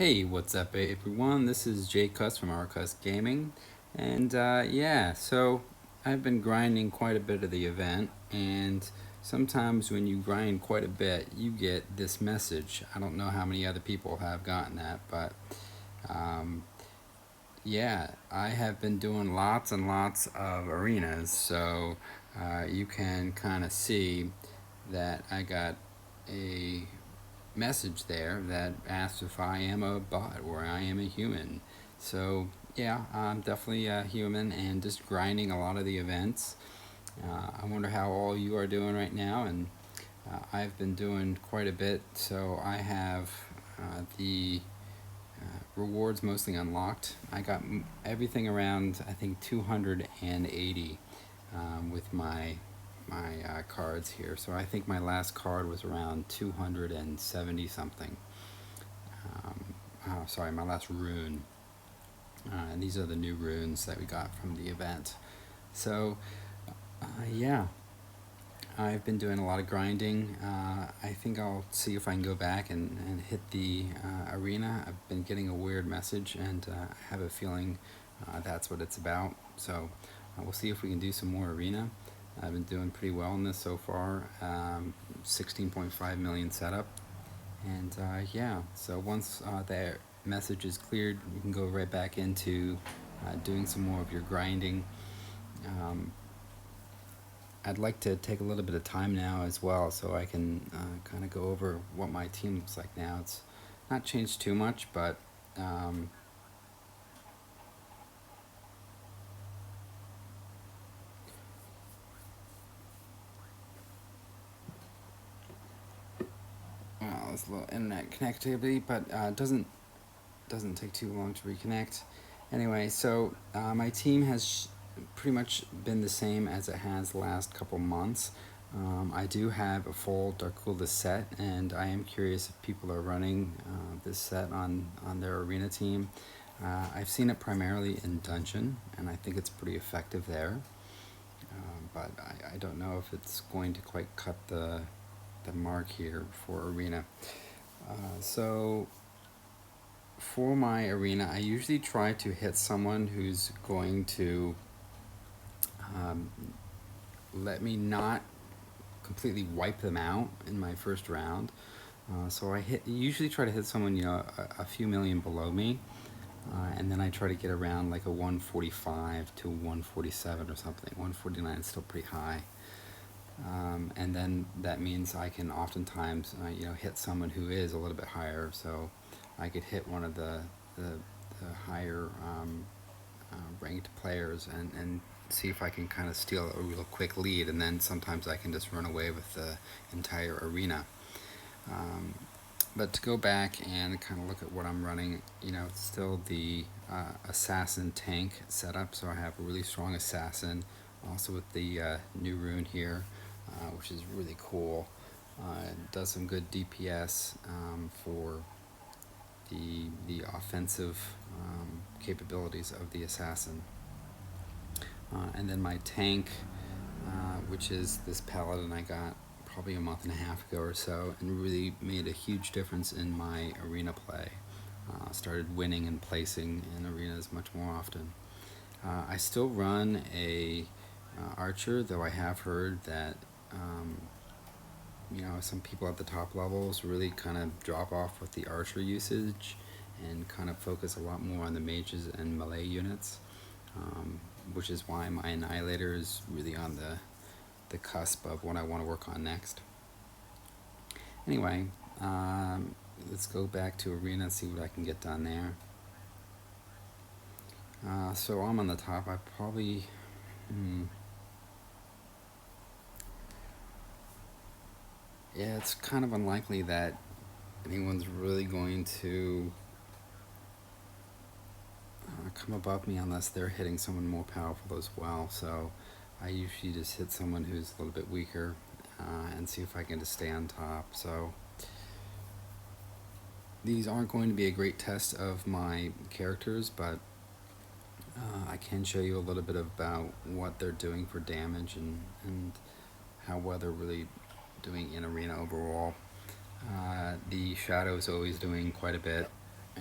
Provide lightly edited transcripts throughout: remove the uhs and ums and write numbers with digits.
Hey, what's up, everyone? This is Jay Cuss from Our Cuss Gaming, and yeah, so I've been grinding quite a bit of the event, and sometimes when you grind quite a bit, you get this message. I don't know how many other people have gotten that, but um, yeah, I have been doing lots and lots of arenas, so you can kind of see that I got a message there that asks if I am a bot or I am a human. So yeah, I'm definitely a human and just grinding a lot of the events. I wonder how all you are doing right now, and I've been doing quite a bit. So I have the rewards mostly unlocked. I got everything around I think 280 with my cards here. So I think my last card was around 270 something. Sorry, my last rune. And these are the new runes that we got from the event. So, yeah, I've been doing a lot of grinding. I think I'll see if I can go back and hit the arena. I've been getting a weird message, and I have a feeling that's what it's about. So, we'll see if we can do some more arena. I've been doing pretty well in this so far. 16.5 million setup. And yeah, so once that message is cleared, you can go right back into doing some more of your grinding. Um, I'd like to take a little bit of time now as well so I can kind of go over what my team looks like now. It's not changed too much, but well, there's a little internet connectivity, but doesn't take too long to reconnect. Anyway, so my team has pretty much been the same as it has the last couple months. I do have a full Darkula set, and I am curious if people are running this set on their arena team. I've seen it primarily in Dungeon, and I think it's pretty effective there. But I don't know if it's going to quite cut the mark here for arena. So for my arena, I usually try to hit someone who's going to um, let me not completely wipe them out in my first round. So I usually try to hit someone a few million below me, and then I try to get around like a 145 to 147 or something. 149 is still pretty high. And then that means I can oftentimes hit someone who is a little bit higher. So I could hit one of the higher ranked players and see if I can kind of steal a real quick lead, and then sometimes I can just run away with the entire arena. Um, but to go back and kind of look at what I'm running, it's still the assassin tank setup. So I have a really strong assassin, also with the new rune here, which is really cool. It does some good DPS for the offensive capabilities of the assassin. And then my tank, which is this paladin I got probably a month and a half ago or so, and really made a huge difference in my arena play. Started winning and placing in arenas much more often. I still run a archer, though I have heard that some people at the top levels really kind of drop off with the archer usage and kind of focus a lot more on the mages and melee units, which is why my annihilator is really on the cusp of what I want to work on next. Anyway, let's go back to arena and see what I can get done there. So I'm on the top. I probably yeah, it's kind of unlikely that anyone's really going to come above me unless they're hitting someone more powerful as well. So I usually just hit someone who's a little bit weaker and see if I can just stay on top. So these aren't going to be a great test of my characters, but I can show you a little bit about what they're doing for damage and how well they're really doing in arena overall. The shadow is always doing quite a bit,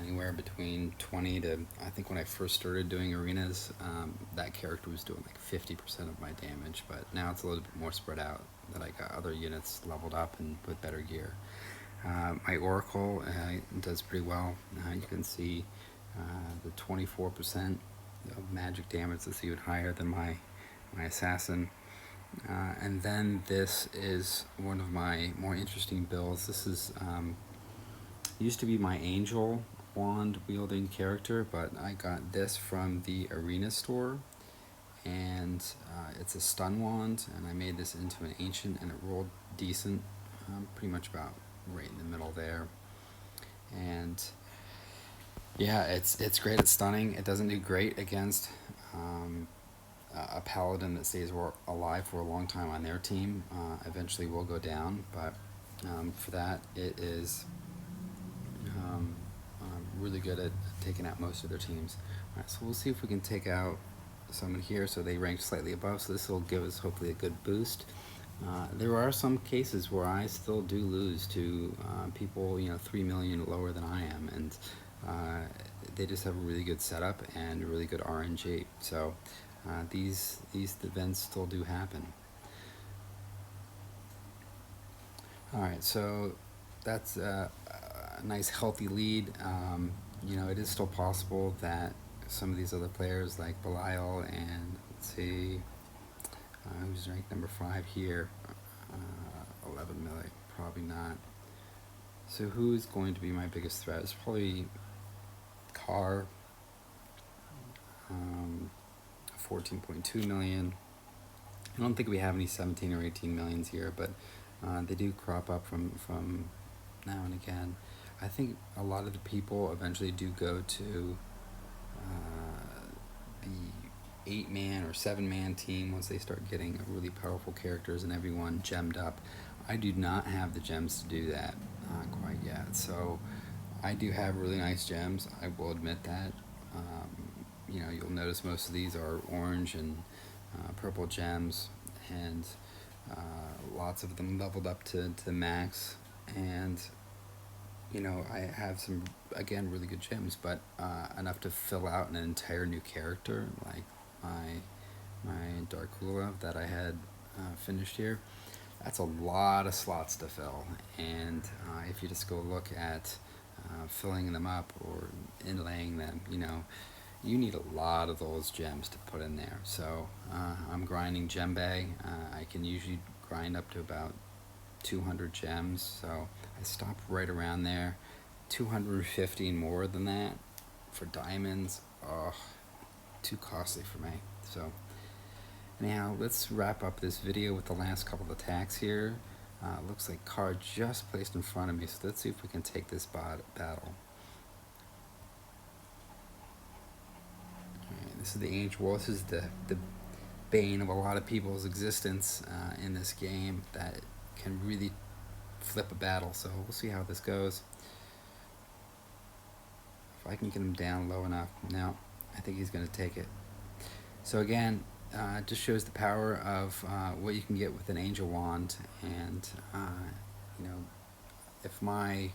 anywhere between 20 to, I think when I first started doing arenas, that character was doing like 50% of my damage, but now it's a little bit more spread out that I got other units leveled up and with better gear. My Oracle does pretty well. You can see the 24% of magic damage is even higher than my Assassin. And then this is one of my more interesting builds. This is used to be my Angel wand wielding character, but I got this from the Arena store, and it's a stun wand, and I made this into an ancient, and it rolled decent, pretty much about right in the middle there. And yeah, it's great at stunning. It doesn't do great against a paladin that stays alive for a long time on their team. Eventually will go down, but for that it is really good at taking out most of their teams. All right, so we'll see if we can take out someone here so they rank slightly above, so this will give us hopefully a good boost. There are some cases where I still do lose to people 3 million lower than I am, and they just have a really good setup and really good RNG, so these events still do happen. Alright, so that's a nice healthy lead. It is still possible that some of these other players like Belial and, let's see, who's ranked number 5 here, 11 million, probably not. So who's going to be my biggest threat? It's probably Carr, 14.2 million. I don't think we have any 17 or 18 millions here, but they do crop up from now and again. I think a lot of the people eventually do go to the 8-man or 7-man team once they start getting really powerful characters and everyone gemmed up. I do not have the gems to do that quite yet, so I do have really nice gems, I will admit that. You'll notice most of these are orange and purple gems, and lots of them leveled up to max, and I have some, again, really good gems, but enough to fill out an entire new character, like my Darkula that I had finished here. That's a lot of slots to fill, and if you just go look at filling them up or inlaying them, you need a lot of those gems to put in there. So I'm grinding gem bay. I can usually grind up to about 200 gems, so I stop right around there. 250 and more than that for diamonds, too costly for me. So anyhow, let's wrap up this video with the last couple of attacks here. Looks like Carr just placed in front of me, so let's see if we can take this battle. Alright, this is the Angel Wall. This is the bane of a lot of people's existence in this game, that can really flip a battle, so we'll see how this goes. If I can get him down low enough. No, I think he's going to take it. So again, it just shows the power of what you can get with an Angel Wand, and if my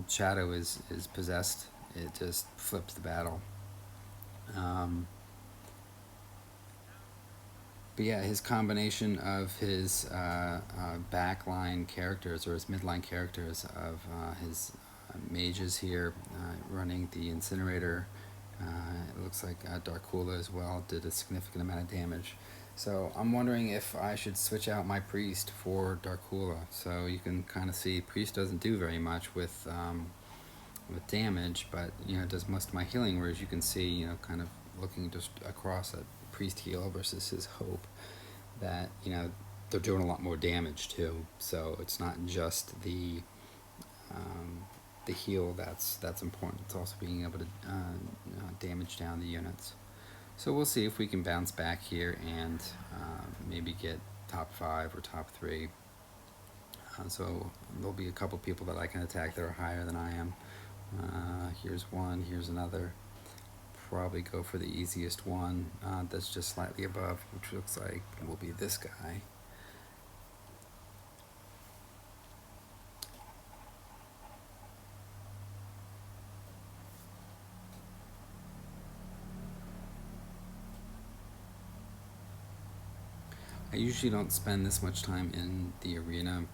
shadow is possessed, it just flips the battle. But yeah, his combination of his backline characters, or his midline characters, of his mages here running the incinerator, it looks like Darkula as well did a significant amount of damage. So I'm wondering if I should switch out my priest for Darkula. So you can kind of see priest doesn't do very much with damage, but it does most of my healing. Whereas you can see, kind of looking just across at priest heal versus his hope, that they're doing a lot more damage too. So it's not just the heal that's important. It's also being able to damage down the units. So we'll see if we can bounce back here and maybe get top 5 or top 3. So there'll be a couple people that I can attack that are higher than I am. Here's one, here's another. Probably go for the easiest one that's just slightly above, which looks like will be this guy. I usually don't spend this much time in the arena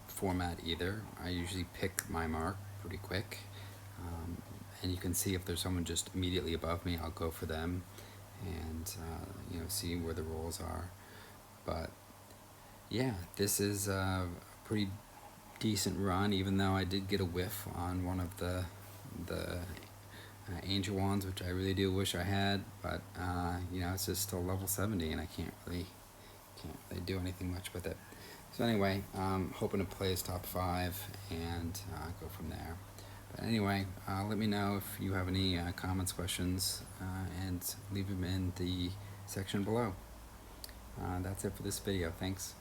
format either. I usually pick my mark pretty quick, and you can see if there's someone just immediately above me, I'll go for them, and see where the rolls are. But yeah, this is a pretty decent run, even though I did get a whiff on one of the angel wands, which I really do wish I had. But it's just still level 70, and I can't really do anything much with it. So anyway, hoping to place top 5 and go from there. But anyway, let me know if you have any comments, questions, and leave them in the section below. That's it for this video. Thanks.